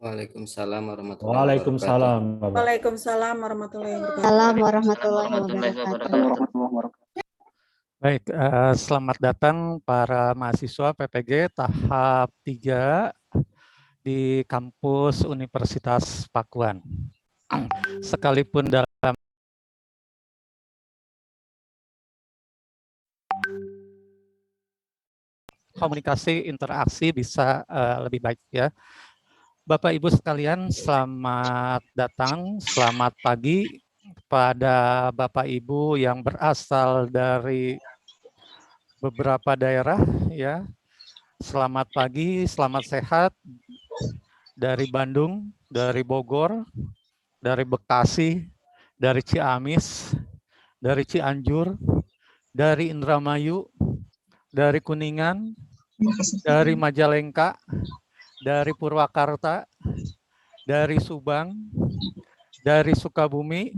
Waalaikumsalam warahmatullahi wabarakatuh. Waalaikumsalam. Waalaikumsalam warahmatullahi wabarakatuh. Assalamualaikum warahmatullahi wabarakatuh. Baik, selamat datang para mahasiswa PPG tahap 3 di kampus Universitas Pakuan. Sekalipun dalam komunikasi, interaksi bisa lebih baik ya. Bapak Ibu sekalian, selamat datang, selamat pagi kepada Bapak Ibu yang berasal dari beberapa daerah ya. Selamat pagi, selamat sehat dari Bandung, dari Bogor, dari Bekasi, dari Ciamis, dari Cianjur, dari Indramayu, dari Kuningan, dari Majalengka, dari Purwakarta, dari Subang, dari Sukabumi,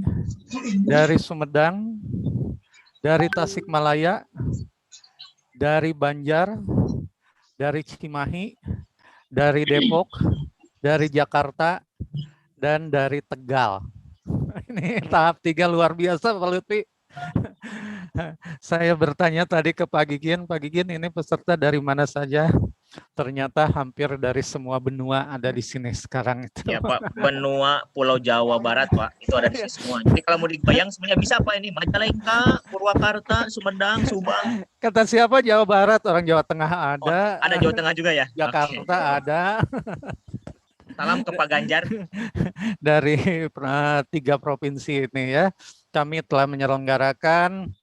dari Sumedang, dari Tasikmalaya, dari Banjar, dari Cimahi, dari Depok, dari Jakarta, dan dari Tegal. Ini tahap 3 luar biasa, Pak Lutfi. Saya bertanya tadi ke Pak Gigin ini peserta dari mana saja? Ternyata hampir dari semua benua ada di sini sekarang itu. Ya Pak, benua Pulau Jawa Barat Pak, itu ada di sini semua. Jadi kalau mau dibayang sebenarnya bisa Pak ini, Majalengka, Purwakarta, Sumedang, Subang. Kata siapa Jawa Barat? Orang Jawa Tengah ada. Oh, ada Jawa Tengah juga ya? Jakarta ada. Salam ke Pak Ganjar. Dari 3 provinsi ini ya, kami telah menyelenggarakan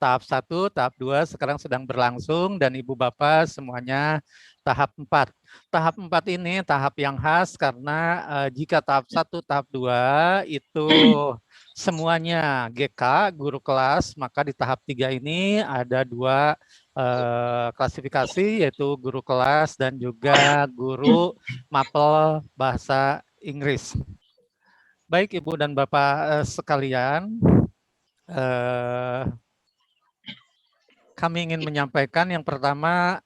tahap 1, tahap 2 sekarang sedang berlangsung dan Ibu Bapak semuanya tahap 4. Tahap 4 ini tahap yang khas karena jika tahap 1, tahap 2 itu semuanya GK, guru kelas, maka di tahap 3 ini ada 2 klasifikasi yaitu guru kelas dan juga guru mapel bahasa Inggris. Baik Ibu dan Bapak sekalian, kami ingin menyampaikan yang pertama,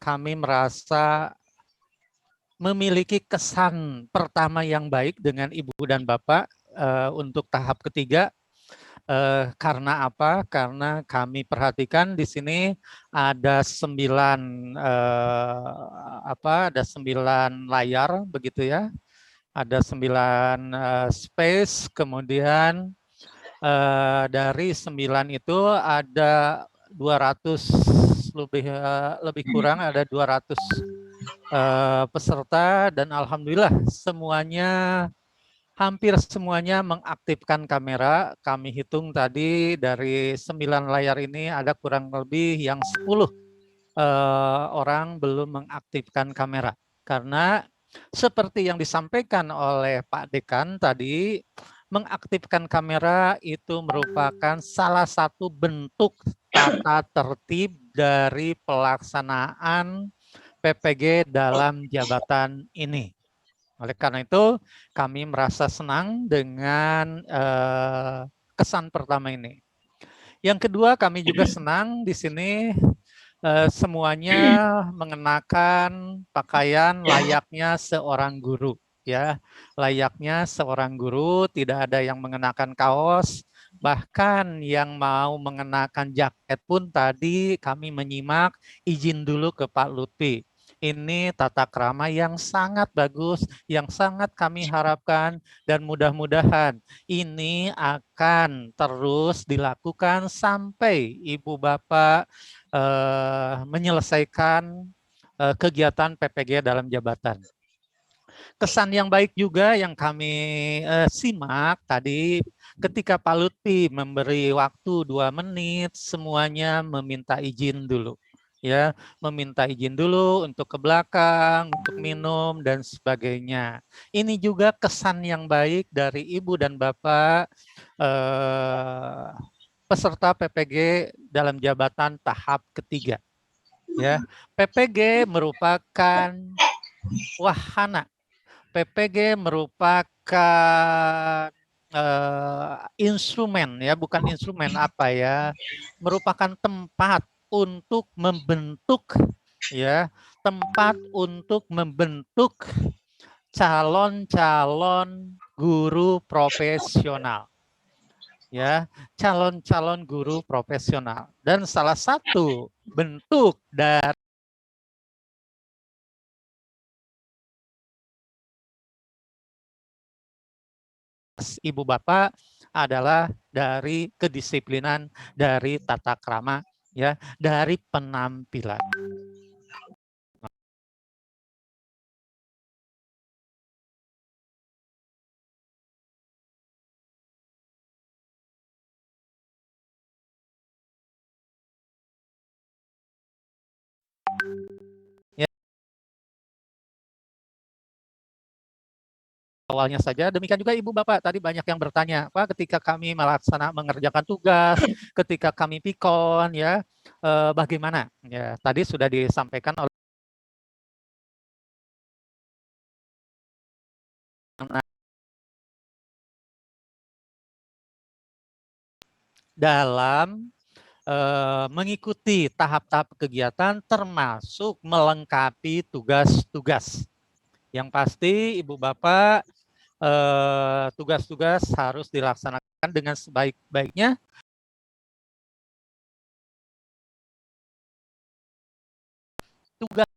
kami merasa memiliki kesan pertama yang baik dengan Ibu dan Bapak untuk tahap ketiga. Karena apa? Karena kami perhatikan di sini ada 9 layar begitu ya. Ada 9 space, kemudian dari 9 itu ada 200 lebih kurang ada 200 peserta dan alhamdulillah semuanya hampir semuanya mengaktifkan kamera. Kami hitung tadi dari 9 layar ini ada kurang lebih yang 10 orang belum mengaktifkan kamera. Karena seperti yang disampaikan oleh Pak Dekan tadi, mengaktifkan kamera itu merupakan salah satu bentuk tata tertib dari pelaksanaan PPG dalam jabatan ini. Oleh karena itu, kami merasa senang dengan kesan pertama ini. Yang kedua, kami juga senang di sini semuanya mengenakan pakaian layaknya seorang guru. Ya, layaknya seorang guru, tidak ada yang mengenakan kaos, bahkan yang mau mengenakan jaket pun tadi kami menyimak izin dulu ke Pak Lutfi. Ini tata krama yang sangat bagus, yang sangat kami harapkan dan mudah-mudahan ini akan terus dilakukan sampai Ibu Bapak menyelesaikan kegiatan PPG dalam jabatan. Kesan yang baik juga yang kami simak tadi ketika Pak Lutfi memberi waktu 2 menit, semuanya meminta izin dulu. Ya, meminta izin dulu untuk ke belakang, untuk minum dan sebagainya. Ini juga kesan yang baik dari Ibu dan Bapak peserta PPG dalam jabatan tahap ketiga. Ya, PPG merupakan wahana. PPG merupakan instrumen ya, bukan instrumen apa ya, merupakan tempat untuk membentuk ya tempat untuk membentuk calon-calon guru profesional. Ya, calon-calon guru profesional. Dan salah satu bentuk dari Ibu Bapak adalah dari kedisiplinan, dari tata krama, ya, dari penampilan. Ya, awalnya saja. Demikian juga Ibu Bapak tadi banyak yang bertanya, Pak, ketika kami mengerjakan tugas, ketika kami pikon, ya, bagaimana? Ya, tadi sudah disampaikan oleh dalam mengikuti tahap-tahap kegiatan termasuk melengkapi tugas-tugas. Yang pasti Ibu Bapak tugas-tugas harus dilaksanakan dengan sebaik-baiknya. Tugas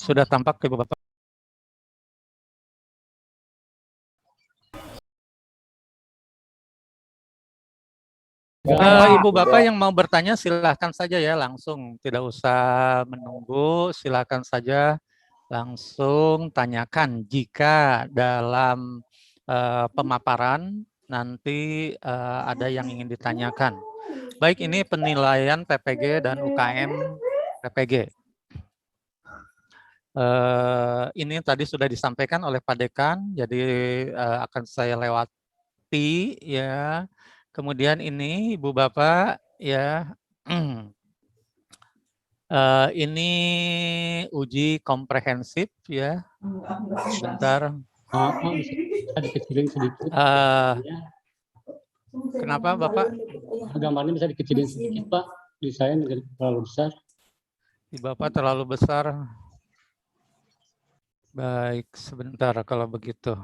Sudah tampak Ibu Bapak? Ibu Bapak yang mau bertanya silahkan saja ya langsung, tidak usah menunggu, silahkan saja langsung tanyakan jika dalam pemaparan nanti ada yang ingin ditanyakan. Baik, ini penilaian PPG dan UKM PPG. Ini tadi sudah disampaikan oleh Pak Dekan, jadi akan saya lewati ya. Kemudian ini Ibu Bapak ya, ini uji komprehensif ya. Sebentar. Bisa dikecilin sedikit. Kenapa Bapak? Gambarnya bisa dikecilin sedikit Pak, di saya terlalu besar. Di Bapak terlalu besar. Baik, sebentar kalau begitu.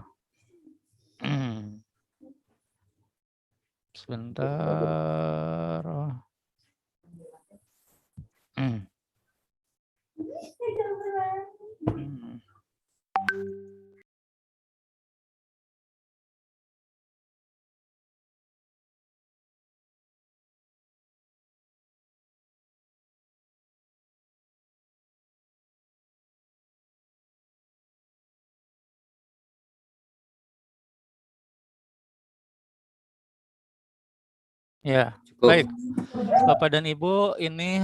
Sebentar. Ya, baik. Bapak dan Ibu, ini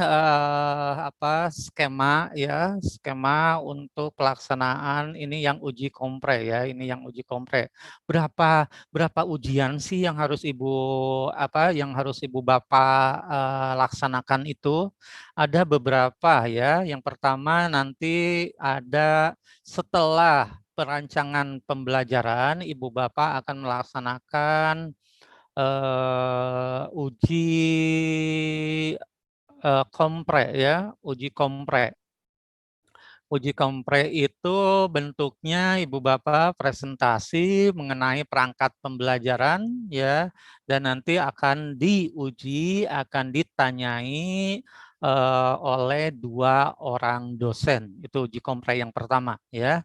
skema ya, skema untuk pelaksanaan ini yang uji kompre ya, ini yang uji kompre. Berapa ujian sih yang harus Ibu Bapak laksanakan itu? Ada beberapa ya. Yang pertama nanti ada setelah perancangan pembelajaran, Ibu Bapak akan melaksanakan uji kompre ya, uji kompre. Uji kompre itu bentuknya Ibu Bapak presentasi mengenai perangkat pembelajaran ya, dan nanti akan diuji, akan ditanyai oleh 2 orang dosen. Itu uji kompre yang pertama ya.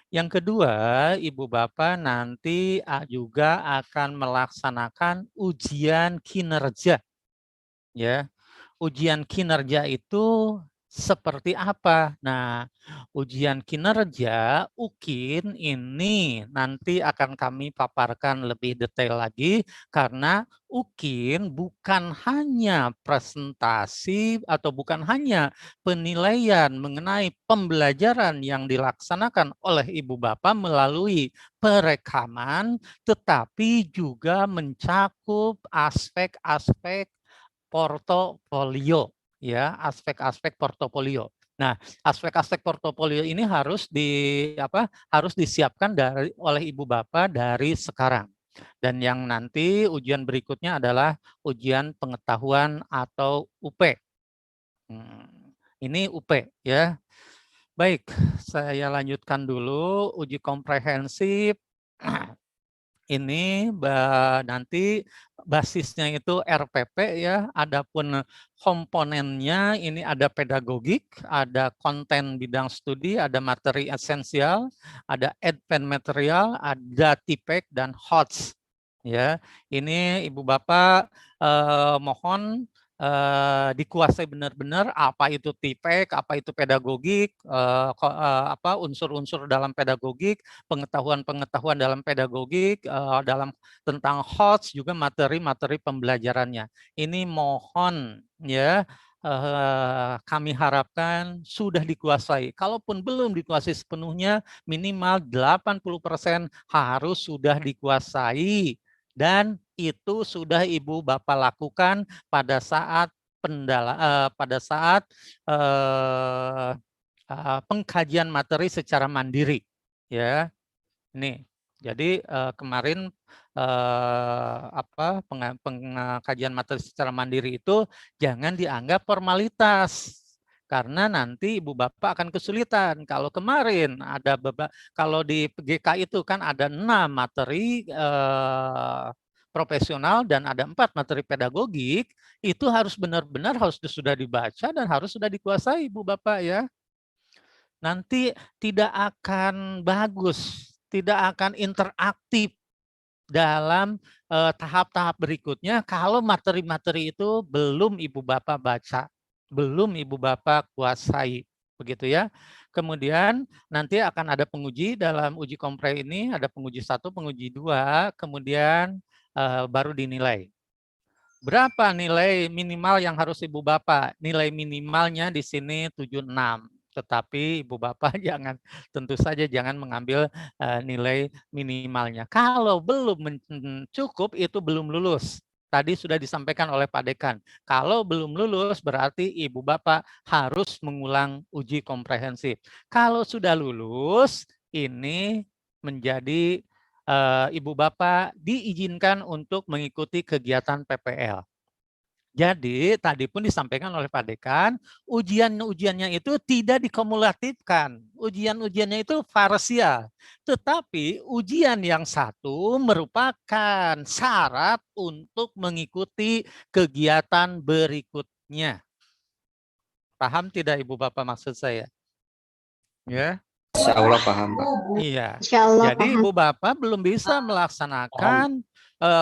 Yang kedua, Ibu Bapak nanti juga akan melaksanakan ujian kinerja. Ya, ujian kinerja itu seperti apa? Nah, ujian kinerja UKIN ini nanti akan kami paparkan lebih detail lagi karena UKIN bukan hanya presentasi atau bukan hanya penilaian mengenai pembelajaran yang dilaksanakan oleh Ibu Bapak melalui perekaman, tetapi juga mencakup aspek-aspek portofolio ya, aspek-aspek portofolio. Nah, aspek-aspek portofolio ini harus disiapkan oleh Ibu Bapak dari sekarang. Dan yang nanti ujian berikutnya adalah ujian pengetahuan atau UP. Ini UP ya. Baik, saya lanjutkan dulu uji komprehensif. Ini nanti basisnya itu RPP ya, adapun komponennya ini ada pedagogik, ada konten bidang studi, ada materi esensial, ada advanced material, ada TPEC dan HOTS. Ya, ini Ibu Bapak mohon dikuasai benar-benar apa itu TPEC, apa itu pedagogik, apa unsur-unsur dalam pedagogik, pengetahuan-pengetahuan dalam pedagogik, dalam tentang HOTS juga materi-materi pembelajarannya. Ini mohon ya kami harapkan sudah dikuasai. Kalaupun belum dikuasai sepenuhnya, minimal 80% harus sudah dikuasai. Dan itu sudah Ibu Bapak lakukan pada saat pengkajian materi secara mandiri, ya. Nih, jadi kemarin pengkajian materi secara mandiri itu jangan dianggap formalitas. Karena nanti Ibu Bapak akan kesulitan. Kalau kemarin ada kalau di GK itu kan ada 6 materi profesional dan ada 4 materi pedagogik, itu harus benar-benar harus sudah dibaca dan harus sudah dikuasai Ibu Bapak ya. Nanti tidak akan bagus, tidak akan interaktif dalam tahap-tahap berikutnya kalau materi-materi itu belum Ibu Bapak baca, belum Ibu Bapak kuasai, begitu ya. Kemudian nanti akan ada penguji dalam uji kompre ini, ada penguji 1, penguji 2, kemudian baru dinilai. Berapa nilai minimal yang harus Ibu Bapak? Nilai minimalnya di sini 76. Tetapi Ibu Bapak tentu saja jangan mengambil nilai minimalnya. Kalau belum cukup itu belum lulus. Tadi sudah disampaikan oleh Pak Dekan. Kalau belum lulus berarti Ibu Bapak harus mengulang uji komprehensif. Kalau sudah lulus ini menjadi Ibu Bapak diizinkan untuk mengikuti kegiatan PPL. Jadi tadi pun disampaikan oleh Pak Dekan, ujian-ujiannya itu tidak dikumulatifkan. Ujian-ujiannya itu parsial. Tetapi ujian yang satu merupakan syarat untuk mengikuti kegiatan berikutnya. Paham tidak Ibu Bapak maksud saya? Ya. Insya Allah paham, Pak. Iya. Insyaallah Jadi paham. Ibu Bapak belum bisa melaksanakan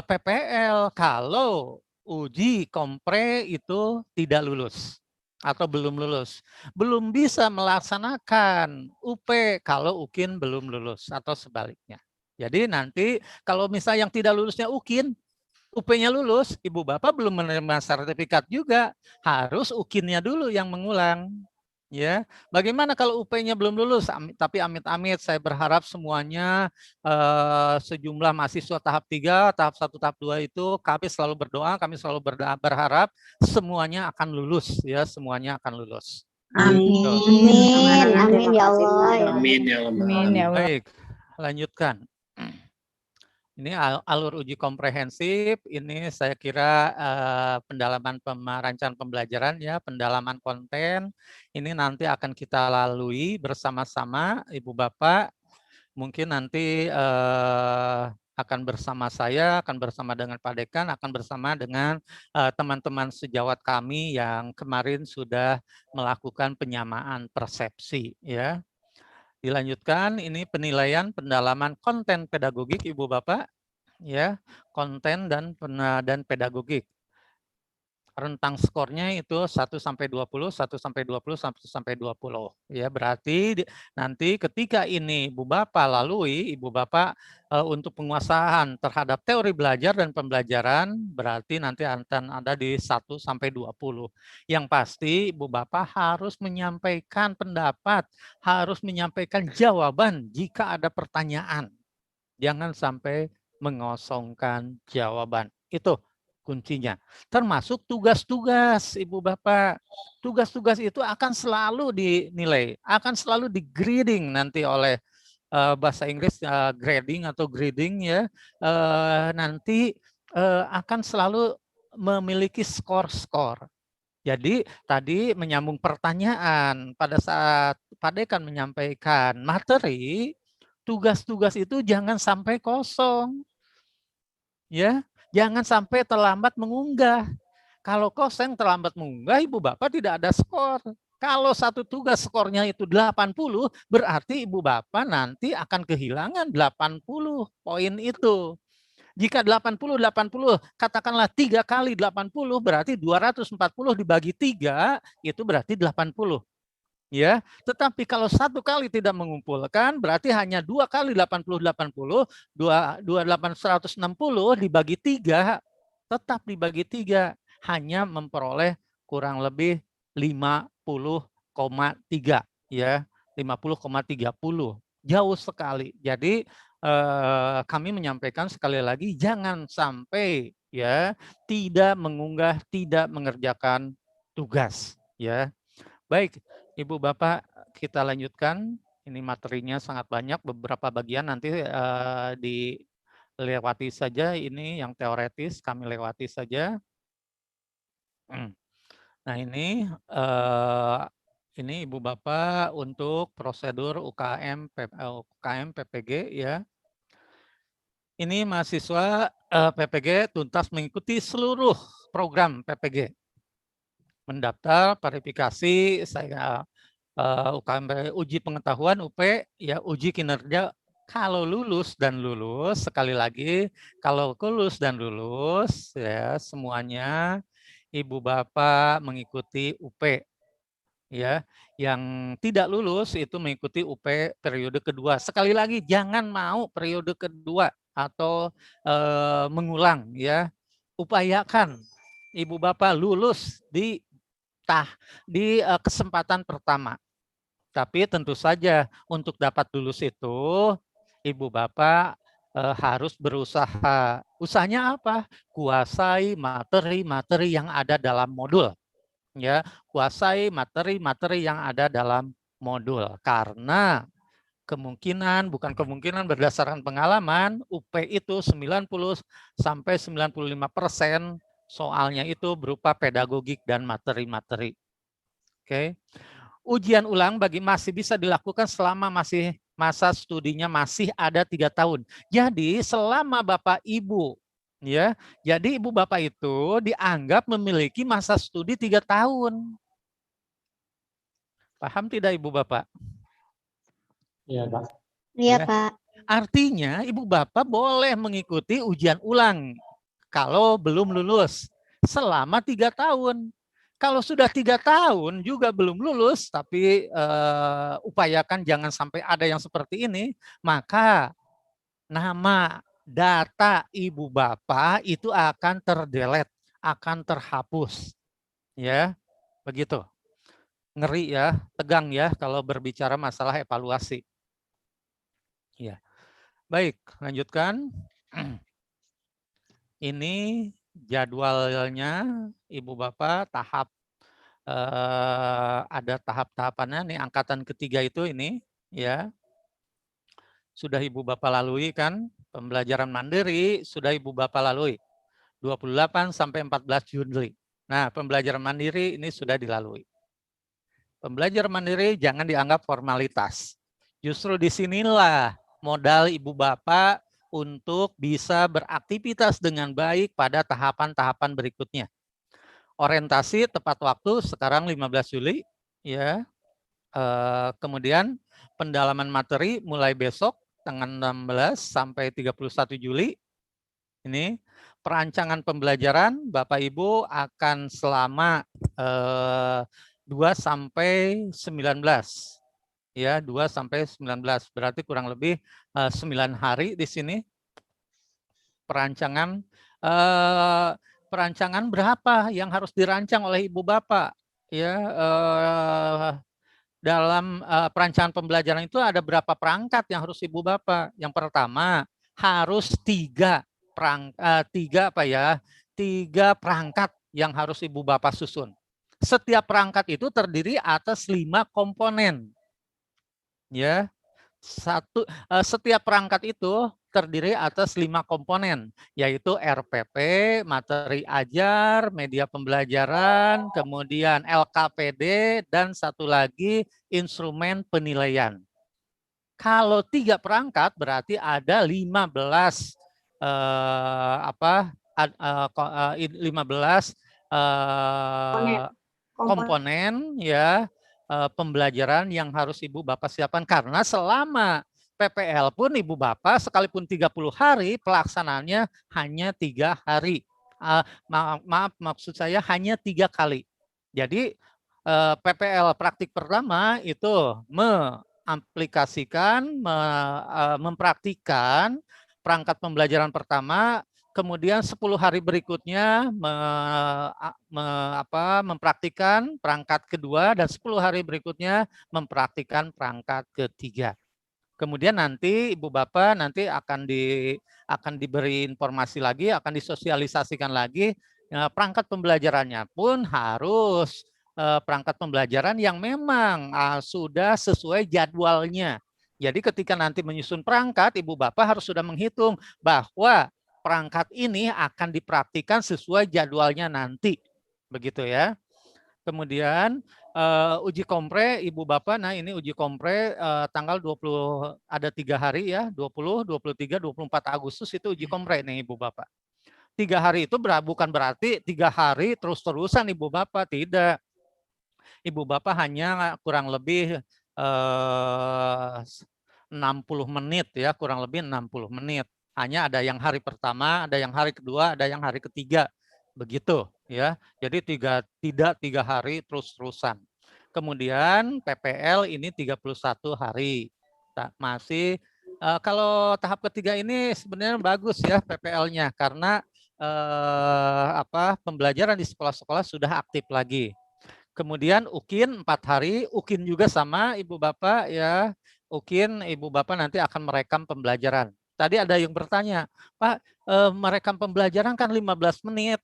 PPL kalau uji kompre itu tidak lulus atau belum lulus. Belum bisa melaksanakan UP kalau UKIN belum lulus atau sebaliknya. Jadi nanti kalau misalnya yang tidak lulusnya UKIN, UP-nya lulus, Ibu Bapak belum menerima sertifikat juga, harus UKIN-nya dulu yang mengulang. Ya, bagaimana kalau UP-nya belum lulus? Tapi amit-amit saya berharap semuanya sejumlah mahasiswa tahap 3, tahap 1, tahap 2 itu kami selalu berdoa, kami selalu berharap semuanya akan lulus ya, semuanya akan lulus. Amin. Amin ya Allah. Amin ya Allah. Amin ya Allah. Baik, lanjutkan. Ini alur uji komprehensif, ini saya kira pendalaman rancangan pembelajaran ya, pendalaman konten, ini nanti akan kita lalui bersama-sama Ibu Bapak, mungkin nanti akan bersama saya, akan bersama dengan Pak Dekan, akan bersama dengan teman-teman sejawat kami yang kemarin sudah melakukan penyamaan persepsi ya. Dilanjutkan, ini penilaian pendalaman konten pedagogik Ibu Bapak, ya, konten dan pedagogik. Rentang skornya itu 1 sampai 20, 1 sampai 20, 1 sampai 20. Ya, berarti nanti ketika ini Ibu Bapak lalui, Ibu Bapak untuk penguasaan terhadap teori belajar dan pembelajaran berarti nanti akan ada di 1 sampai 20. Yang pasti Ibu Bapak harus menyampaikan pendapat, harus menyampaikan jawaban jika ada pertanyaan. Jangan sampai mengosongkan jawaban. Itu kuncinya. Termasuk tugas-tugas Ibu Bapak. Tugas-tugas itu akan selalu dinilai, akan selalu di-grading nanti oleh bahasa Inggris grading atau grading ya. Nanti akan selalu memiliki skor-skor. Jadi tadi menyambung pertanyaan pada saat Pak Dekan menyampaikan materi, tugas-tugas itu jangan sampai kosong. Ya, jangan sampai terlambat mengunggah. Kalau kosen terlambat mengunggah, Ibu Bapak tidak ada skor. Kalau satu tugas skornya itu 80, berarti Ibu Bapak nanti akan kehilangan 80 poin itu. Jika 80, katakanlah 3 kali 80 berarti 240 dibagi 3, itu berarti 80. Ya, tetapi kalau satu kali tidak mengumpulkan berarti hanya 2 kali 80 160 dibagi 3, tetap dibagi 3 hanya memperoleh kurang lebih 50,3 ya, 50,30. Jauh sekali. Jadi kami menyampaikan sekali lagi jangan sampai ya tidak mengunggah, tidak mengerjakan tugas ya. Baik, Ibu Bapak, kita lanjutkan. Ini materinya sangat banyak, beberapa bagian nanti dilewati saja. Ini yang teoretis kami lewati saja. Nah ini Ibu Bapak untuk prosedur UKM PPG ya. Ini mahasiswa PPG tuntas mengikuti seluruh program PPG. Mendaftar, verifikasi, saya UKM uji pengetahuan UP ya, uji kinerja. Kalau lulus dan lulus, sekali lagi kalau lulus dan lulus ya semuanya Ibu Bapak mengikuti UP ya. Yang tidak lulus itu mengikuti UP periode kedua. Sekali lagi jangan mau periode kedua atau mengulang ya. Upayakan Ibu Bapak lulus di kesempatan pertama. Tapi tentu saja untuk dapat lulus itu Ibu Bapak harus berusaha. Usahanya apa? Kuasai materi-materi yang ada dalam modul. Ya, kuasai materi-materi yang ada dalam modul. Karena bukan kemungkinan berdasarkan pengalaman, UP itu 90 sampai 95% soalnya itu berupa pedagogik dan materi-materi. Oke. Ujian ulang masih bisa dilakukan selama masa studinya masih ada 3 tahun. Jadi selama Bapak Ibu ya, jadi Ibu Bapak itu dianggap memiliki masa studi 3 tahun. Paham tidak Ibu Bapak? Iya, Pak. Iya, Ya. Pak. Artinya Ibu Bapak boleh mengikuti ujian ulang kalau belum lulus selama 3 tahun. Kalau sudah 3 tahun juga belum lulus, tapi upayakan jangan sampai ada yang seperti ini, maka nama, data Ibu Bapak itu akan terdelete, akan terhapus. Ya, begitu. Ngeri ya, tegang ya kalau berbicara masalah evaluasi. Ya. Baik, lanjutkan. Ini jadwalnya Ibu Bapak ada tahap-tahapannya nih, angkatan ketiga itu ini ya. Sudah Ibu Bapak lalui kan? Pembelajaran mandiri sudah Ibu Bapak lalui. 28 sampai 14 Juli. Nah, pembelajaran mandiri ini sudah dilalui. Pembelajaran mandiri jangan dianggap formalitas. Justru disinilah modal Ibu Bapak untuk bisa beraktivitas dengan baik pada tahapan-tahapan berikutnya. Orientasi tepat waktu sekarang 15 Juli ya. Kemudian pendalaman materi mulai besok tanggal 16 sampai 31 Juli. Ini perancangan pembelajaran Bapak Ibu akan selama 2 sampai 19. Ya, 2 sampai 19 berarti kurang lebih 9 hari di sini. Perancangan berapa yang harus dirancang oleh Ibu Bapak? Ya, dalam perancangan pembelajaran itu ada berapa perangkat yang harus Ibu Bapak? Yang pertama harus 3 perangkat yang harus Ibu Bapak susun. Setiap perangkat itu terdiri atas 5 komponen. Ya, setiap perangkat itu terdiri atas 5 komponen, yaitu RPP, materi ajar, media pembelajaran, kemudian LKPD, dan satu lagi instrumen penilaian. Kalau 3 perangkat berarti ada 15 15 komponen ya pembelajaran yang harus Ibu Bapak siapkan, karena selama PPL pun Ibu Bapak sekalipun 30 hari pelaksanaannya hanya 3 hari. Maaf maksud saya hanya 3 kali. Jadi PPL praktik pertama itu mengaplikasikan, mempraktikkan perangkat pembelajaran pertama, kemudian 10 hari berikutnya mempraktikkan perangkat kedua, dan 10 hari berikutnya mempraktikkan perangkat ketiga. Kemudian nanti Ibu Bapak nanti akan diberi informasi lagi, akan disosialisasikan lagi perangkat pembelajarannya pun harus perangkat pembelajaran yang memang sudah sesuai jadwalnya. Jadi ketika nanti menyusun perangkat, Ibu Bapak harus sudah menghitung bahwa perangkat ini akan dipraktikkan sesuai jadwalnya nanti. Begitu ya. Kemudian uji kompre Ibu Bapak, nah ini uji kompre tanggal 20, ada 3 hari ya, 20, 23, 24 Agustus itu uji kompre nih Ibu Bapak. 3 hari itu bukan berarti 3 hari terus-terusan Ibu Bapak, tidak. Ibu Bapak hanya kurang lebih 60 menit ya, kurang lebih 60 menit. Hanya ada yang hari pertama, ada yang hari kedua, ada yang hari ketiga. Begitu ya. Jadi tidak 3 hari terus-terusan. Kemudian PPL ini 31 hari. Masih kalau tahap ketiga ini sebenarnya bagus ya PPL-nya, karena pembelajaran di sekolah-sekolah sudah aktif lagi. Kemudian UKIN 4 hari, UKIN juga sama Ibu Bapak ya. UKIN Ibu Bapak nanti akan merekam pembelajaran. Tadi ada yang bertanya, Pak, merekam pembelajaran kan 15 menit.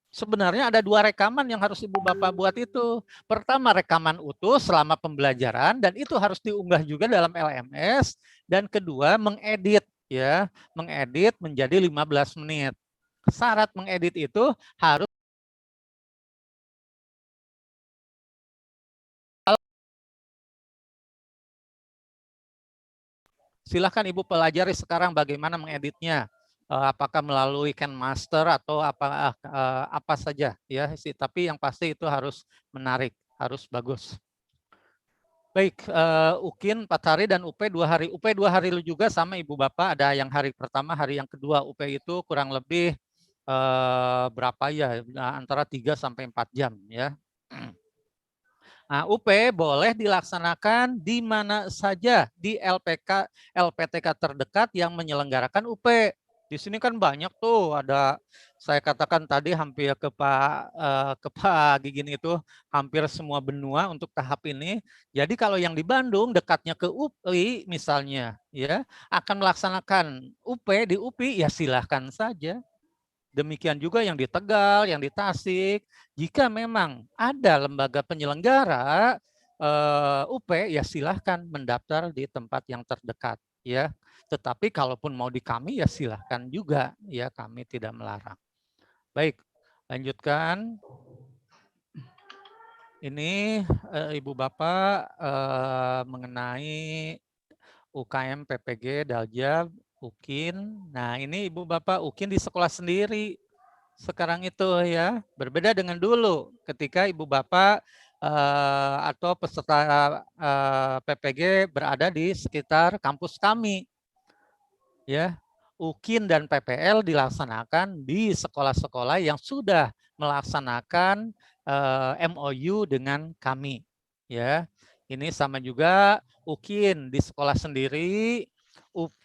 Sebenarnya ada 2 rekaman yang harus Ibu Bapak buat itu. Pertama, rekaman utuh selama pembelajaran, dan itu harus diunggah juga dalam LMS. Dan kedua, mengedit ya, mengedit menjadi 15 menit. Syarat mengedit itu harus silahkan Ibu pelajari sekarang bagaimana mengeditnya. Apakah melalui KineMaster atau apa saja ya. Tapi yang pasti itu harus menarik, harus bagus. Baik, UKIN 4 hari dan UP 2 hari. UP 2 hari juga sama Ibu Bapak, ada yang hari pertama, hari yang kedua. UP itu kurang lebih berapa ya? Antara 3 sampai 4 jam ya. Nah, UP boleh dilaksanakan di mana saja di LPTK terdekat yang menyelenggarakan UP. Di sini kan banyak tuh, ada saya katakan tadi hampir ke Pak Gigin itu hampir semua benua untuk tahap ini. Jadi kalau yang di Bandung dekatnya ke UPI misalnya ya, akan melaksanakan UP di UPI ya silahkan saja. Demikian juga yang di Tegal, yang di Tasik. Jika memang ada lembaga penyelenggara UP, ya silahkan mendaftar di tempat yang terdekat. Ya, tetapi kalaupun mau di kami, ya silahkan juga. Ya, kami tidak melarang. Baik, lanjutkan. Ini Ibu Bapak mengenai UKM, PPG, Daljab, UKIN. Nah, ini Ibu Bapak UKIN di sekolah sendiri. Sekarang itu ya, berbeda dengan dulu ketika Ibu Bapak atau peserta PPG berada di sekitar kampus kami. Ya, UKIN dan PPL dilaksanakan di sekolah-sekolah yang sudah melaksanakan MOU dengan kami. Ya, ini sama juga UKIN di sekolah sendiri, UP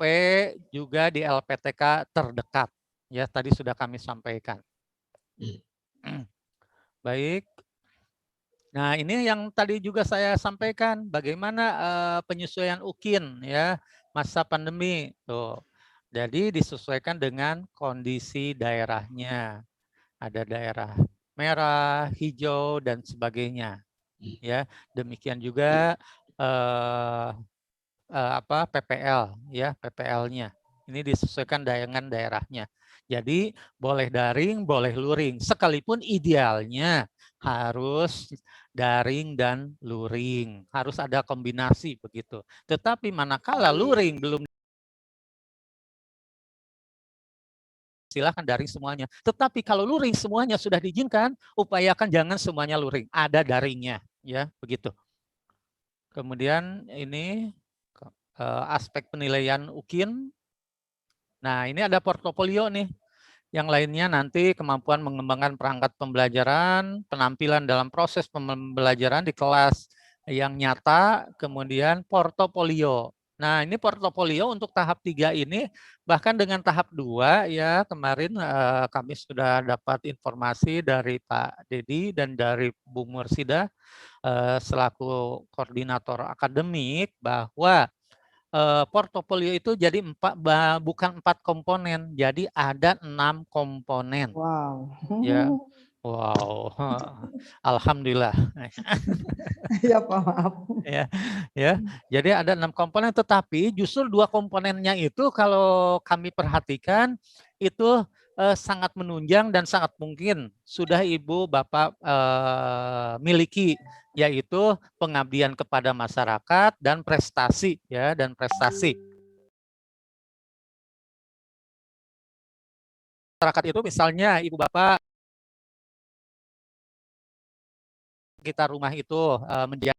juga di LPTK terdekat. Ya, tadi sudah kami sampaikan. Baik. Nah, ini yang tadi juga saya sampaikan, bagaimana penyesuaian UKIN ya masa pandemi. Tuh. Jadi disesuaikan dengan kondisi daerahnya. Ada daerah merah, hijau dan sebagainya. Ya, demikian juga PPL ya, PPL-nya. Ini disesuaikan dengan daerahnya. Jadi boleh daring, boleh luring. Sekalipun idealnya harus daring dan luring. Harus ada kombinasi begitu. Tetapi manakala luring belum silahkan daring semuanya. Tetapi kalau luring semuanya sudah diizinkan, upayakan jangan semuanya luring, ada daringnya, ya begitu. Kemudian ini aspek penilaian UKIN. Nah, ini ada portofolio nih. Yang lainnya nanti kemampuan mengembangkan perangkat pembelajaran, penampilan dalam proses pembelajaran di kelas yang nyata, kemudian portofolio. Nah, ini portofolio untuk tahap 3 ini, bahkan dengan tahap 2 ya kemarin kami sudah dapat informasi dari Pak Dedi dan dari Bu Mursida selaku koordinator akademik bahwa portofolio itu jadi bukan 4 komponen, jadi ada 6 komponen. Wow. Ya, wow, alhamdulillah. Ya Pak, maaf. Ya, jadi ada 6 komponen, tetapi justru 2 komponennya itu kalau kami perhatikan itu sangat menunjang dan sangat mungkin sudah Ibu Bapak miliki, yaitu pengabdian kepada masyarakat dan prestasi, ya, dan prestasi. Masyarakat itu misalnya Ibu Bapak kita rumah itu menjadi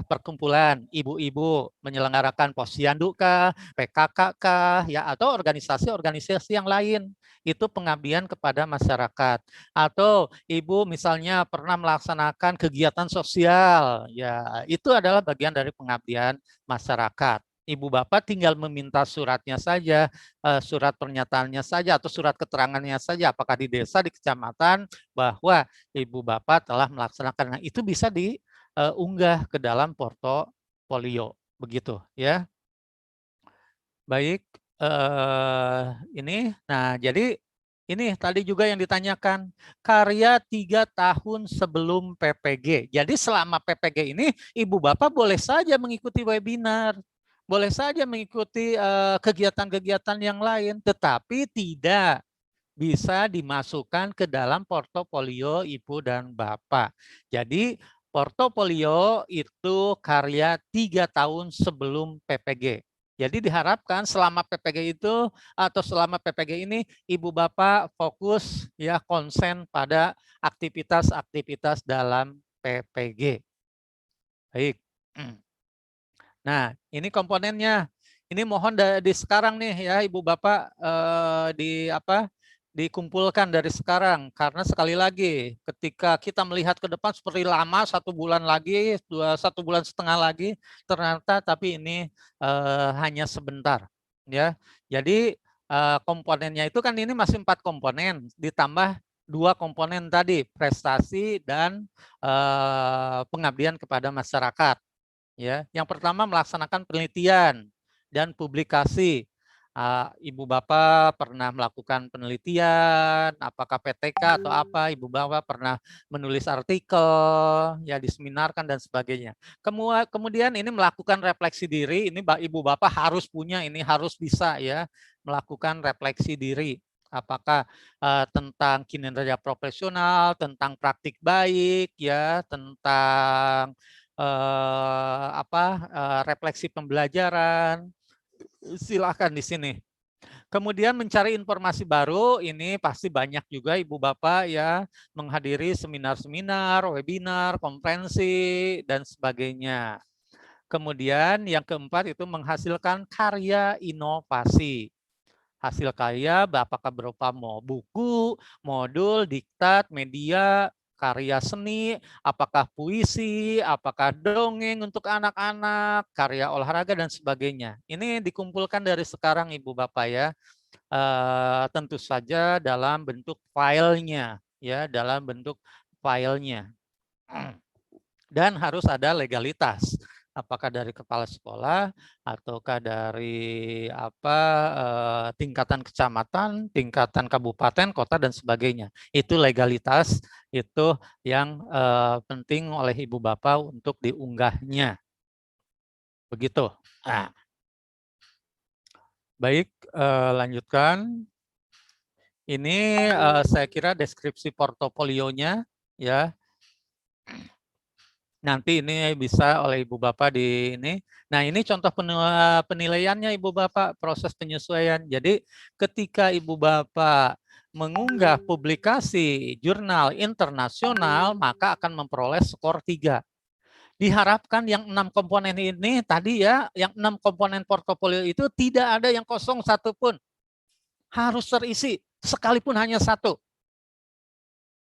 perkumpulan ibu-ibu menyelenggarakan posyandu kah, PKK kah, ya, atau organisasi-organisasi yang lain. Itu pengabdian kepada masyarakat. Atau ibu misalnya pernah melaksanakan kegiatan sosial, ya, itu adalah bagian dari pengabdian masyarakat. Ibu Bapak tinggal meminta suratnya saja, surat pernyataannya saja, atau surat keterangannya saja, apakah di desa, di kecamatan, bahwa Ibu Bapak telah melaksanakan. Nah, itu bisa unggah ke dalam portofolio, begitu ya. Baik, ini, nah jadi ini tadi juga yang ditanyakan, karya 3 tahun sebelum PPG. Jadi selama PPG ini Ibu Bapak boleh saja mengikuti webinar, boleh saja mengikuti kegiatan-kegiatan yang lain, tetapi tidak bisa dimasukkan ke dalam portofolio Ibu dan Bapak. Jadi portofolio itu karya 3 tahun sebelum PPG. Jadi diharapkan selama PPG itu atau selama PPG ini Ibu Bapak fokus ya konsen pada aktivitas-aktivitas dalam PPG. Baik. Nah, ini komponennya. Ini mohon di sekarang nih ya Ibu Bapak dikumpulkan dari sekarang, karena sekali lagi ketika kita melihat ke depan seperti lama 1 bulan lagi, 1,5 bulan lagi, ternyata tapi ini hanya sebentar ya. Jadi komponennya itu kan ini masih 4 komponen ditambah 2 komponen tadi, prestasi dan pengabdian kepada masyarakat. Ya, yang pertama melaksanakan penelitian dan publikasi. Ibu Bapak pernah melakukan penelitian, apakah PTK atau apa, Ibu Bapak pernah menulis artikel, ya diseminarkan dan sebagainya. Kemudian ini melakukan refleksi diri, ini Ibu Bapak harus punya, ini harus bisa ya melakukan refleksi diri. Apakah tentang kinerja profesional, tentang praktik baik, ya, tentang refleksi pembelajaran. Silakan di sini. Kemudian mencari informasi baru, ini pasti banyak juga Ibu Bapak ya menghadiri seminar-seminar, webinar, konferensi dan sebagainya. Kemudian yang keempat itu menghasilkan karya inovasi. Hasil karya apakah berupa buku, modul, diktat, media, karya seni, apakah puisi, apakah dongeng untuk anak-anak, karya olahraga dan sebagainya. Ini dikumpulkan dari sekarang Ibu Bapak ya. Tentu saja dalam bentuk filenya ya, dalam bentuk filenya. Dan harus ada legalitas. Apakah dari kepala sekolah ataukah dari tingkatan kecamatan, tingkatan kabupaten, kota dan sebagainya. Itu legalitas itu yang penting oleh Ibu Bapak untuk diunggahnya. Begitu. Nah. Baik, lanjutkan. Ini saya kira deskripsi portofolionya ya. Nanti ini bisa oleh Ibu Bapak di ini. Nah, ini contoh penilaiannya Ibu Bapak, proses penyesuaian. Jadi ketika Ibu Bapak mengunggah publikasi jurnal internasional, maka akan memperoleh skor 3. Diharapkan yang 6 komponen ini tadi ya, yang 6 komponen portofolio itu tidak ada yang kosong satupun. Harus terisi, sekalipun hanya 1.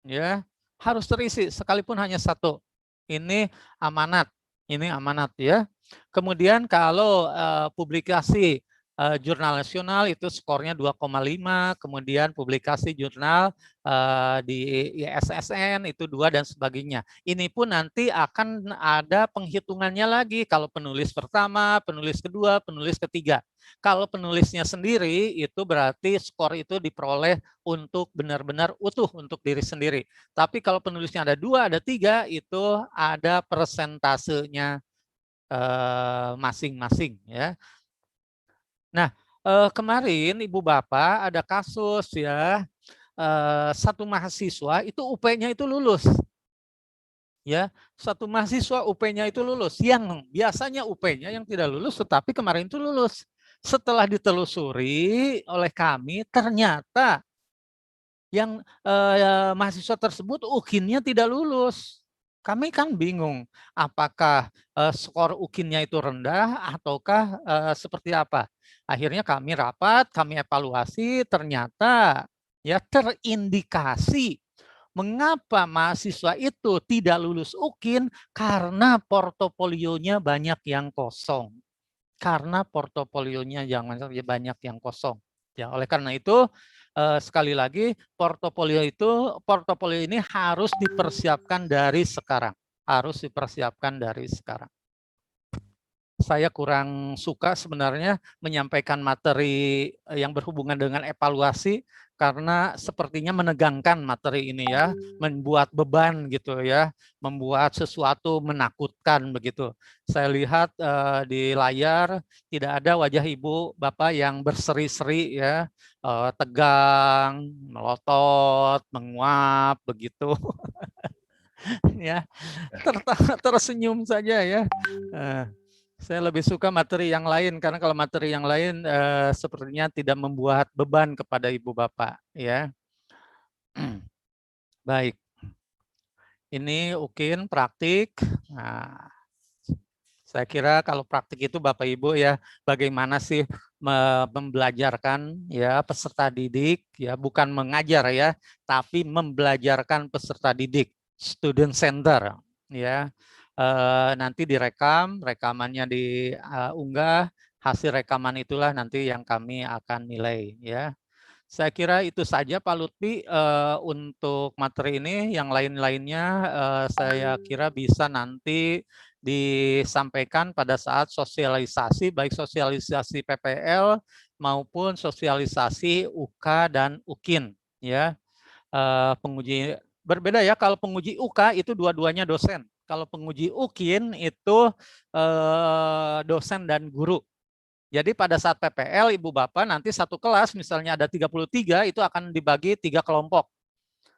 Ya, harus terisi sekalipun hanya 1. Ini amanat ya. Kemudian kalau publikasi jurnal nasional itu skornya 2,5, kemudian publikasi jurnal di ISSN itu 2 dan sebagainya. Ini pun nanti akan ada penghitungannya lagi kalau penulis pertama, penulis kedua, penulis ketiga. Kalau penulisnya sendiri itu berarti skor itu diperoleh untuk benar-benar utuh untuk diri sendiri. Tapi kalau penulisnya ada 2, ada 3, itu ada persentasenya masing-masing ya. Nah, kemarin Ibu Bapak ada kasus ya, satu mahasiswa itu UP-nya itu lulus. Ya, satu mahasiswa UP-nya itu lulus, yang biasanya UP-nya yang tidak lulus, tetapi kemarin itu lulus. Setelah ditelusuri oleh kami, ternyata yang mahasiswa tersebut UKIN-nya tidak lulus. Kami kan bingung, apakah skor UKIN-nya itu rendah ataukah seperti apa. Akhirnya kami rapat, kami evaluasi, ternyata ya terindikasi mengapa mahasiswa itu tidak lulus UKIN karena portofolionya banyak yang kosong. Karena portofolionya banyak yang kosong. Ya, oleh karena itu sekali lagi portofolio ini harus dipersiapkan dari sekarang. Harus dipersiapkan dari sekarang. Saya kurang suka sebenarnya menyampaikan materi yang berhubungan dengan evaluasi karena sepertinya menegangkan materi ini ya, membuat beban gitu ya, membuat sesuatu menakutkan begitu. Saya lihat di layar tidak ada wajah Ibu Bapak yang berseri-seri ya, tegang, melotot, menguap begitu. Ya, tersenyum saja ya. Saya lebih suka materi yang lain karena kalau materi yang lain sepertinya tidak membuat beban kepada Ibu Bapak ya. Baik. Ini UKIN praktik. Nah, saya kira kalau praktik itu Bapak Ibu ya, bagaimana sih membelajarkan ya peserta didik ya, bukan mengajar ya, tapi membelajarkan peserta didik, student center ya. Nanti direkam, rekamannya diunggah, hasil rekaman itulah nanti yang kami akan nilai ya. Saya kira itu saja Pak Lutfi untuk materi ini, yang lain-lainnya saya kira bisa nanti disampaikan pada saat sosialisasi, baik sosialisasi PPL maupun sosialisasi UK dan UKIN ya. Penguji berbeda ya, kalau penguji UK itu dua-duanya dosen. Kalau penguji UKIN itu dosen dan guru. Jadi pada saat PPL Ibu Bapak nanti satu kelas misalnya ada 33 itu akan dibagi 3 kelompok.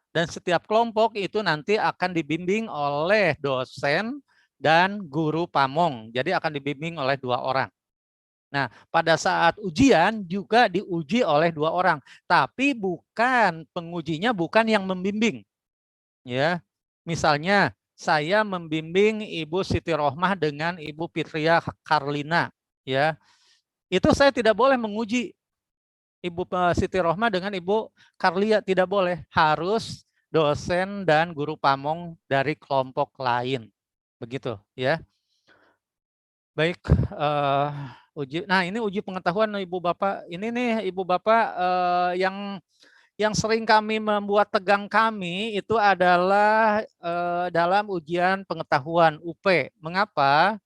Dan setiap kelompok itu nanti akan dibimbing oleh dosen dan guru pamong. Jadi akan dibimbing oleh 2 orang. Nah, pada saat ujian juga diuji oleh 2 orang, tapi bukan pengujinya bukan yang membimbing. Ya. Misalnya saya membimbing Ibu Siti Rohmah dengan Ibu Fitria Karlina, ya. Itu saya tidak boleh menguji Ibu Siti Rohmah dengan Ibu Karlia, tidak boleh. Harus dosen dan guru pamong dari kelompok lain. Begitu, ya. Baik, uji. Nah, ini uji pengetahuan Ibu Bapak. Ini nih Ibu Bapak yang sering kami membuat tegang kami itu adalah dalam ujian pengetahuan UP. Mengapa?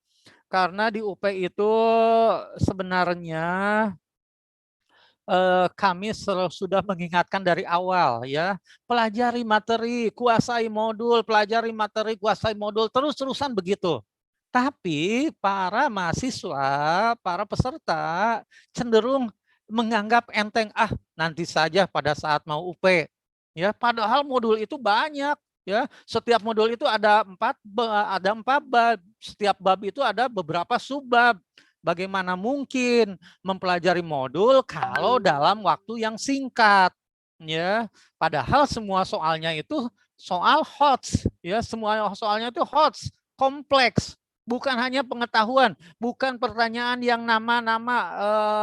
Karena di UP itu sebenarnya kami sudah mengingatkan dari awal ya, pelajari materi, kuasai modul, pelajari materi, kuasai modul, terus-terusan begitu. Tapi para mahasiswa, para peserta cenderung menganggap enteng, nanti saja pada saat mau UP. Ya, padahal modul itu banyak, Ya, setiap modul itu ada 4 bab. Setiap bab itu ada beberapa subbab. Bagaimana mungkin mempelajari modul kalau dalam waktu yang singkat? Ya, padahal semua soalnya itu soal HOTS, ya, semua soalnya itu HOTS, kompleks. Bukan hanya pengetahuan, bukan pertanyaan yang nama-nama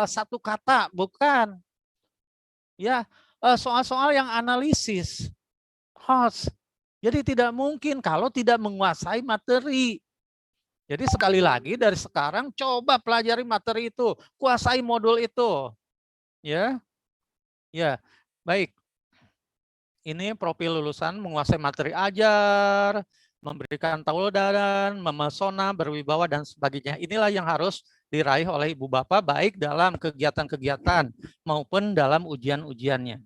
satu kata, bukan. Ya, soal-soal yang analisis, HOTS. Jadi tidak mungkin kalau tidak menguasai materi. Jadi sekali lagi dari sekarang coba pelajari materi itu, kuasai modul itu. Ya. Ya, baik. Ini profil lulusan menguasai materi ajar, memberikan tauladan, memesona, berwibawa dan sebagainya. Inilah yang harus diraih oleh Ibu Bapak baik dalam kegiatan-kegiatan maupun dalam ujian-ujiannya.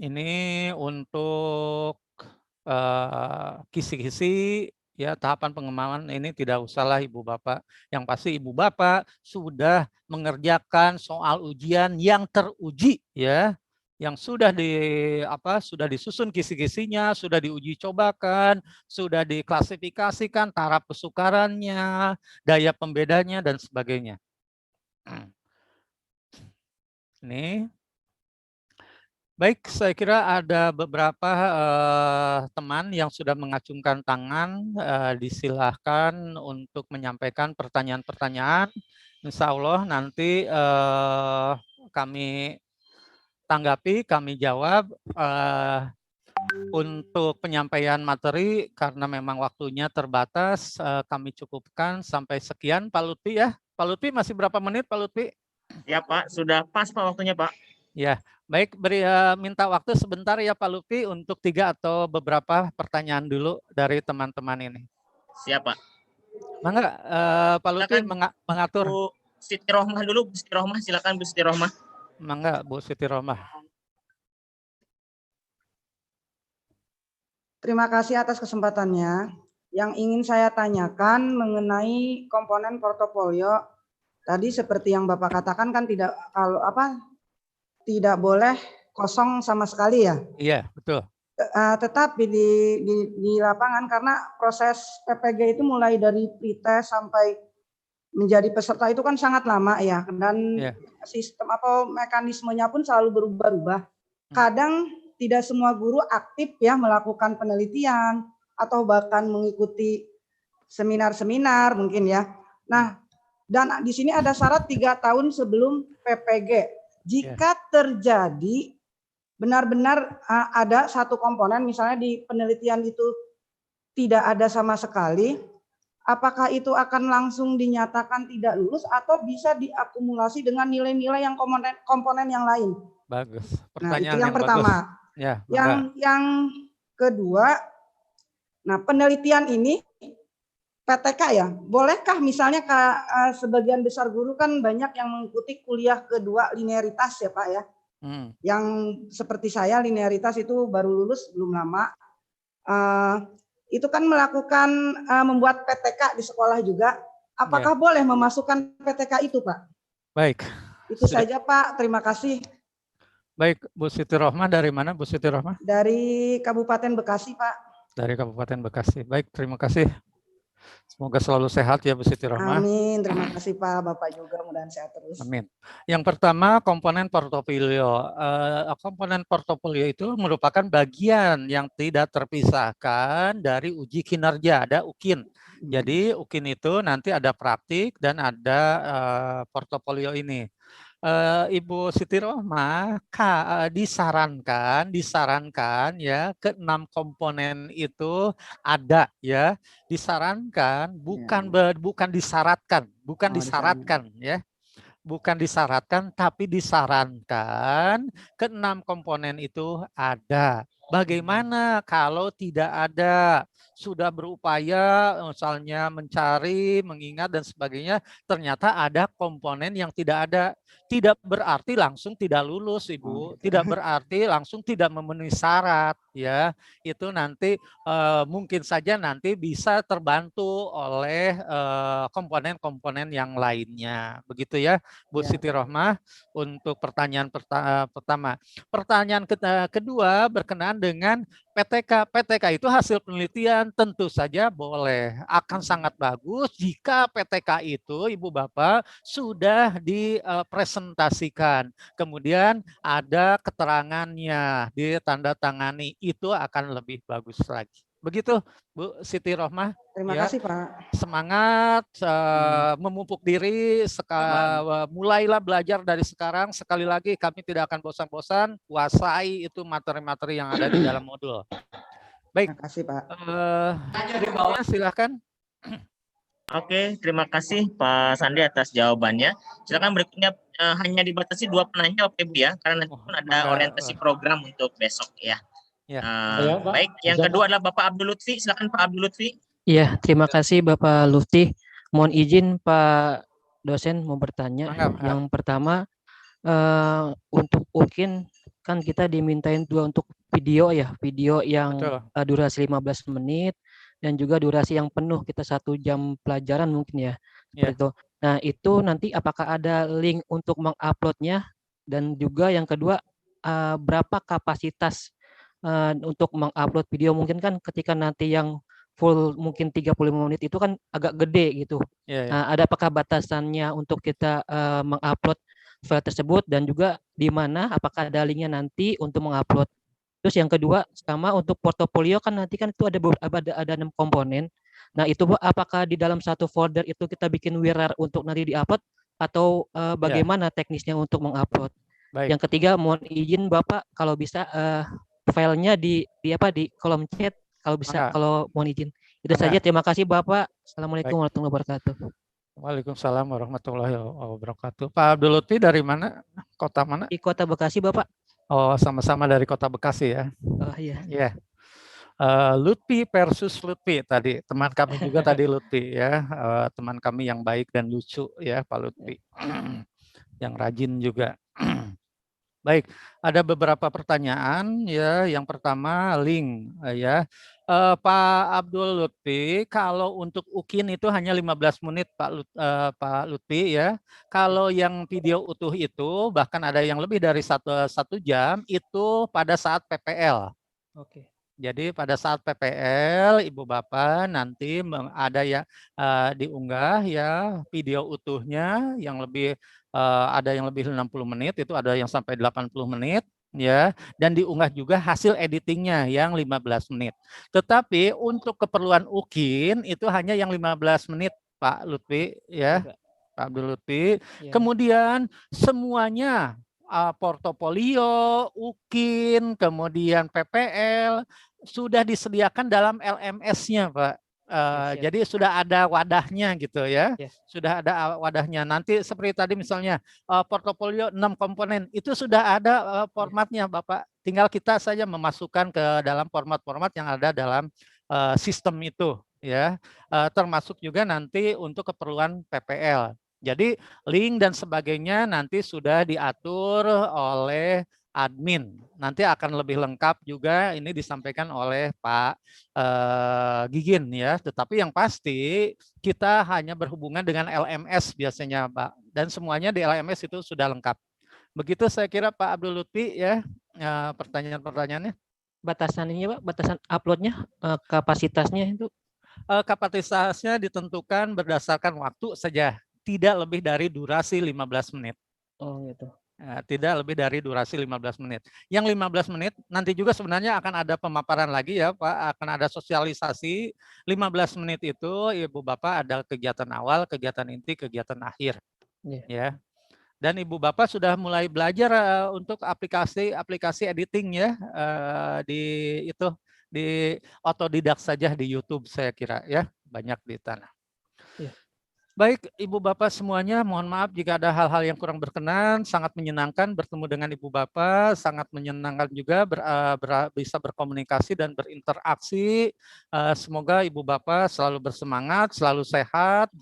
Ini untuk kisi-kisi ya, tahapan pengembangan ini tidak usahlah Ibu Bapak. Yang pasti Ibu Bapak sudah mengerjakan soal ujian yang teruji ya, yang sudah sudah disusun kisi-kisinya, sudah diuji cobakan, sudah diklasifikasikan taraf kesukarannya, daya pembedanya dan sebagainya. Ini baik, saya kira ada beberapa teman yang sudah mengacungkan tangan, disilahkan untuk menyampaikan pertanyaan-pertanyaan. Insya Allah nanti kami tanggapi, kami jawab. Untuk penyampaian materi, karena memang waktunya terbatas, kami cukupkan sampai sekian. Pak Lutfi ya, Pak Lutfi masih berapa menit Pak Lutfi? Ya Pak, sudah pas Pak waktunya Pak. Ya, baik, minta waktu sebentar ya Pak Lutfi untuk 3 atau beberapa pertanyaan dulu dari teman-teman ini. Siap Pak. Mangga Pak Lutfi mengatur. Bu Siti Rohmah dulu, Bu Siti Rohmah, silakan Bu Siti Rohmah. Mangga Bu Siti Rohmah. Terima kasih atas kesempatannya. Yang ingin saya tanyakan mengenai komponen portofolio. Tadi seperti yang Bapak katakan kan tidak boleh kosong sama sekali ya. Iya, betul. Tetapi di lapangan karena proses PPG itu mulai dari pretest sampai menjadi peserta itu kan sangat lama ya, dan sistem atau mekanismenya pun selalu berubah-ubah. Kadang tidak semua guru aktif ya melakukan penelitian atau bahkan mengikuti seminar-seminar mungkin ya. Nah, dan di sini ada syarat 3 tahun sebelum PPG. Jika terjadi benar-benar ada satu komponen misalnya di penelitian itu tidak ada sama sekali, apakah itu akan langsung dinyatakan tidak lulus atau bisa diakumulasi dengan nilai-nilai yang komponen yang lain? Bagus. Nah, itu yang pertama. Ya, yang kedua, nah penelitian ini PTK ya, bolehkah misalnya sebagian besar guru kan banyak yang mengikuti kuliah kedua linearitas ya Pak ya, yang seperti saya linearitas itu baru lulus belum lama, itu kan melakukan membuat PTK di sekolah juga, apakah boleh memasukkan PTK itu Pak? Baik. Itu saja Pak, terima kasih. Baik, Bu Siti Rohmah dari mana Bu Siti Rohmah? Dari Kabupaten Bekasi Pak. Dari Kabupaten Bekasi. Baik, terima kasih. Semoga selalu sehat ya Bu Siti Rohmah. Amin, terima kasih Pak, Bapak juga mudah-mudahan sehat terus. Amin. Yang pertama komponen portofolio. Komponen portofolio itu merupakan bagian yang tidak terpisahkan dari uji kinerja, ada UKIN. Jadi UKIN itu nanti ada praktik dan ada portofolio ini. Ibu Siti Rohmah disarankan ya ke-6 komponen itu ada ya, disarankan bukan disyaratkan, ya. Bukan disyaratkan tapi disarankan ke-6 komponen itu ada Bagaimana kalau tidak ada, sudah berupaya misalnya mencari, mengingat dan sebagainya, ternyata ada komponen yang tidak ada. Tidak berarti langsung tidak lulus, Ibu. Tidak berarti langsung tidak memenuhi syarat, ya. Itu nanti mungkin saja nanti bisa terbantu oleh komponen-komponen yang lainnya. Begitu ya, Bu Siti Rohmah, untuk pertanyaan pertama. Pertanyaan kedua berkenaan dengan PTK. PTK itu hasil penelitian, tentu saja boleh. Akan sangat bagus jika PTK itu, Ibu Bapak, sudah dipresentasikan. Kemudian ada keterangannya, ditandatangani. Itu akan lebih bagus lagi. Begitu, Bu Siti Rohmah. Terima Ya. kasih, Pak. Semangat, memupuk diri, mulailah belajar dari sekarang. Sekali lagi kami tidak akan bosan-bosan, kuasai itu materi-materi yang ada di dalam modul. Baik, Terima kasih, Pak. berikutnya silakan. Oke, terima kasih Pak Sandi atas jawabannya. Silakan berikutnya, hanya dibatasi 2 penanya Bapak Ibu ya, karena nanti pun ada orientasi program untuk besok ya. Ya. Baik, yang kedua adalah Bapak Abdul Lutfi. Silakan Pak Abdul Lutfi. Iya, terima kasih Bapak Lutfi. Mohon izin Pak dosen mau bertanya. Yang pertama, untuk UKIN kan kita dimintain 2 untuk video ya, video yang durasi 15 menit dan juga durasi yang penuh, kita 1 jam pelajaran mungkin ya. Itu. Nah, itu nanti apakah ada link untuk menguploadnya, dan juga yang kedua, berapa kapasitas untuk mengupload video? Mungkin kan ketika nanti yang full mungkin 35 menit itu kan agak gede gitu. Ada apakah batasannya untuk kita mengupload file tersebut, dan juga di mana apakah ada linknya nanti untuk mengupload? Terus yang kedua, sama untuk portofolio kan nanti kan itu ada 6 komponen. Nah, itu apakah di dalam satu folder itu kita bikin WIRAR untuk nanti diupload, atau bagaimana teknisnya untuk mengupload? Yang ketiga, mohon izin Bapak kalau bisa filenya di kolom chat kalau bisa, kalau mohon izin. Itu saja, terima kasih Bapak. Assalamualaikum warahmatullahi wabarakatuh. Waalaikumsalam warahmatullahi wabarakatuh. Pak Abdul Lutfi dari mana? Kota mana? Di Kota Bekasi, Bapak. Oh, sama-sama dari Kota Bekasi ya. Oh iya. Iya. Lutfi versus Lutfi tadi. Teman kami juga tadi Lutfi ya. Teman kami yang baik dan lucu ya, Pak Lutfi. Yang rajin juga. Baik, ada beberapa pertanyaan ya. Yang pertama link ya. Pak Abdul Lutfi, kalau untuk UKIN itu hanya 15 menit Pak Lutfi ya. Kalau yang video utuh itu bahkan ada yang lebih dari satu jam itu pada saat PPL. Oke. Jadi pada saat PPL Ibu Bapak nanti ada ya diunggah ya video utuhnya yang lebih ada yang lebih 60 menit, itu ada yang sampai 80 menit ya, dan diunggah juga hasil editingnya yang 15 menit. Tetapi untuk keperluan UKIN itu hanya yang 15 menit Pak Lutfi ya. Pak Abdul Lutfi. Kemudian semuanya portofolio, UKIN, kemudian PPL sudah disediakan dalam LMS-nya, Pak. Jadi sudah ada wadahnya gitu ya. Sudah ada wadahnya. Nanti seperti tadi misalnya portofolio 6 komponen itu sudah ada formatnya, Bapak. Tinggal kita saja memasukkan ke dalam format-format yang ada dalam sistem itu ya. Termasuk juga nanti untuk keperluan PPL. Jadi link dan sebagainya nanti sudah diatur oleh admin. Nanti akan lebih lengkap juga ini disampaikan oleh Pak Gigin ya. Tetapi yang pasti kita hanya berhubungan dengan LMS biasanya Pak. Dan semuanya di LMS itu sudah lengkap. Begitu saya kira Pak Abdul Lutfi ya pertanyaan-pertanyaannya. Batasan ini Pak, batasan uploadnya, kapasitasnya itu? Kapasitasnya ditentukan berdasarkan waktu saja. Tidak lebih dari durasi 15 menit. Oh gitu. Tidak lebih dari durasi 15 menit. Yang 15 menit nanti juga sebenarnya akan ada pemaparan lagi ya Pak, akan ada sosialisasi. 15 menit itu Ibu Bapak ada kegiatan awal, kegiatan inti, kegiatan akhir. Ya. Dan Ibu Bapak sudah mulai belajar untuk aplikasi editing ya di otodidak saja di YouTube saya kira ya, banyak di tanah. Baik, Ibu Bapak semuanya, mohon maaf jika ada hal-hal yang kurang berkenan. Sangat menyenangkan bertemu dengan Ibu Bapak, sangat menyenangkan juga bisa berkomunikasi dan berinteraksi. Semoga Ibu Bapak selalu bersemangat, selalu sehat,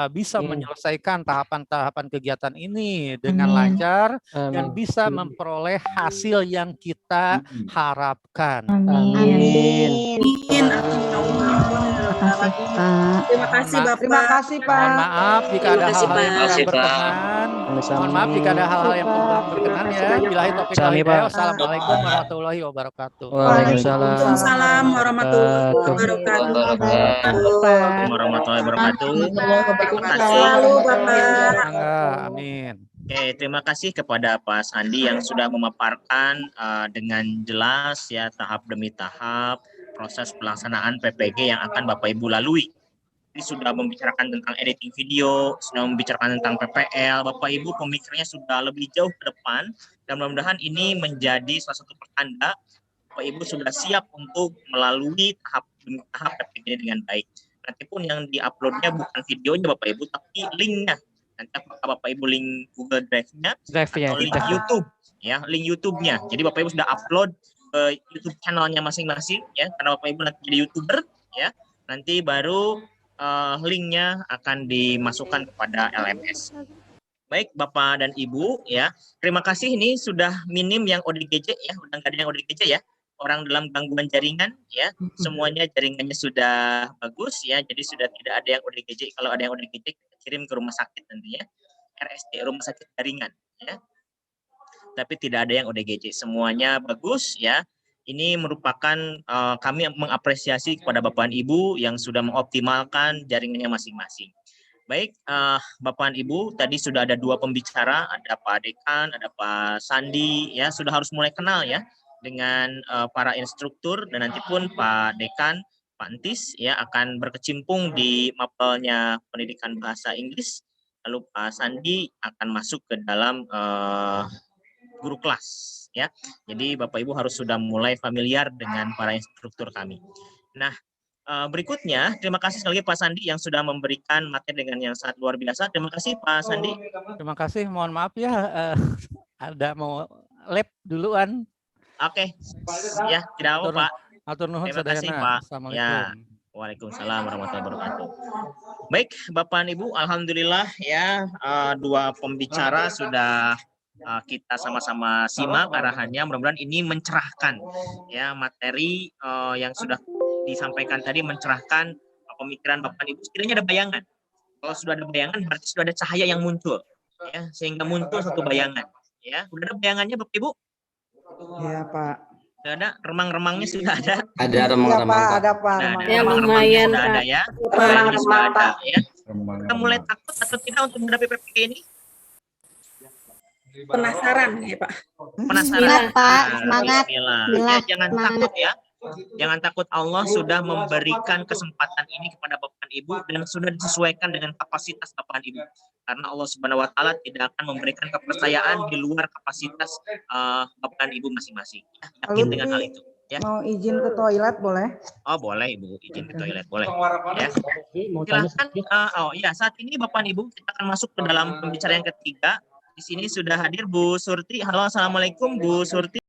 bisa menyelesaikan tahapan-tahapan kegiatan ini dengan lancar dan bisa memperoleh hasil yang kita harapkan. Amin. Terima kasih Bapak. Terima kasih Pak. Mohon maaf jika ada hal-hal yang kurang Pak. berkenan. Mohon maaf jika ada hal-hal yang kurang berkenan ya. Billahi taufiq wal hidayah. Wassalamualaikum warahmatullahi wabarakatuh. Waalaikumsalam warahmatullahi wabarakatuh. Assalamualaikum warahmatullahi wabarakatuh. Terima kasih. Selalu Bapak. Amin. Oke, terima kasih kepada Pak Sandi yang sudah memaparkan dengan jelas ya tahap demi tahap proses pelaksanaan PPG yang akan Bapak Ibu lalui. Jadi sudah membicarakan tentang editing video, sudah membicarakan tentang PPL, Bapak Ibu pemikirannya sudah lebih jauh ke depan dan mudah-mudahan ini menjadi salah satu pertanda Bapak Ibu sudah siap untuk melalui tahap demi tahap PPG dengan baik. Nanti pun yang diuploadnya bukan videonya Bapak Ibu tapi linknya. Nanti apakah Bapak Ibu link Google Drive-nya atau link YouTube ya, link YouTube-nya. Jadi Bapak Ibu sudah upload ke YouTube channelnya masing-masing ya, karena Bapak Ibu nanti jadi YouTuber ya. Nanti baru linknya akan dimasukkan kepada LMS. Baik Bapak dan Ibu ya, terima kasih ini sudah minim yang ODGJ ya, udah nggak ada yang ODGJ ya. Orang dalam gangguan jaringan ya, semuanya jaringannya sudah bagus ya, jadi sudah tidak ada yang ODGJ. Kalau ada yang ODGJ kita kirim ke rumah sakit tentunya, RSJ rumah sakit jaringan ya. Tapi tidak ada yang ODGJ, semuanya bagus ya. Ini merupakan kami mengapresiasi kepada Bapak dan Ibu yang sudah mengoptimalkan jaringannya masing-masing. Baik, Bapak dan Ibu, tadi sudah ada dua pembicara, ada Pak Dekan, ada Pak Sandi, ya sudah harus mulai kenal ya dengan para instruktur dan nanti pun Pak Dekan, Pak Entis ya akan berkecimpung di mapelnya pendidikan bahasa Inggris, lalu Pak Sandi akan masuk ke dalam guru kelas ya. Jadi Bapak Ibu harus sudah mulai familiar dengan para instruktur kami. Nah, berikutnya terima kasih sekali lagi Pak Sandi yang sudah memberikan materi dengan yang sangat luar biasa. Terima kasih Pak Sandi. Terima kasih, mohon maaf ya ada mau lab duluan. Oke. Ya, tidak apa Pak. Atur nuhun Terima kasih Pak. Assalamualaikum. Ya. Waalaikumsalam warahmatullahi wabarakatuh. Baik, Bapak dan Ibu, alhamdulillah ya dua pembicara sudah kita sama-sama simak arahannya. Mudah-mudahan ini mencerahkan ya materi yang sudah disampaikan tadi, mencerahkan pemikiran Bapak dan Ibu. Setidaknya ada bayangan. Kalau sudah ada bayangan berarti sudah ada cahaya yang muncul ya, sehingga muncul satu bayangan ya. Sudah ada bayangannya Bapak Ibu? Iya Pak. Sudah ada, remang-remangnya sudah ada. Ada remang-remang Pak. Ada Pak. Ya, lumayan sudah ada ya. Remang-remang sudah ada ya. Kita mulai takut atau tidak untuk menghadapi PPG ini? Penasaran ya Pak. Penasaran Pak, semangat. Ya, jangan takut ya. Jangan takut, Allah sudah memberikan kesempatan ini kepada Bapak dan Ibu dan sudah disesuaikan dengan kapasitas Bapak dan Ibu. Karena Allah Subhanahu wa taala tidak akan memberikan kepercayaan di luar kapasitas Bapak dan Ibu masing-masing. Yakin dengan hal itu. Ya. Mau izin ke toilet boleh? Oh boleh Ibu, izin ke toilet boleh. Ya. Silahkan. Saat ini Bapak dan Ibu kita akan masuk ke dalam pembicaraan yang ketiga. Di sini sudah hadir Bu Surti. Halo, assalamualaikum Bu Surti.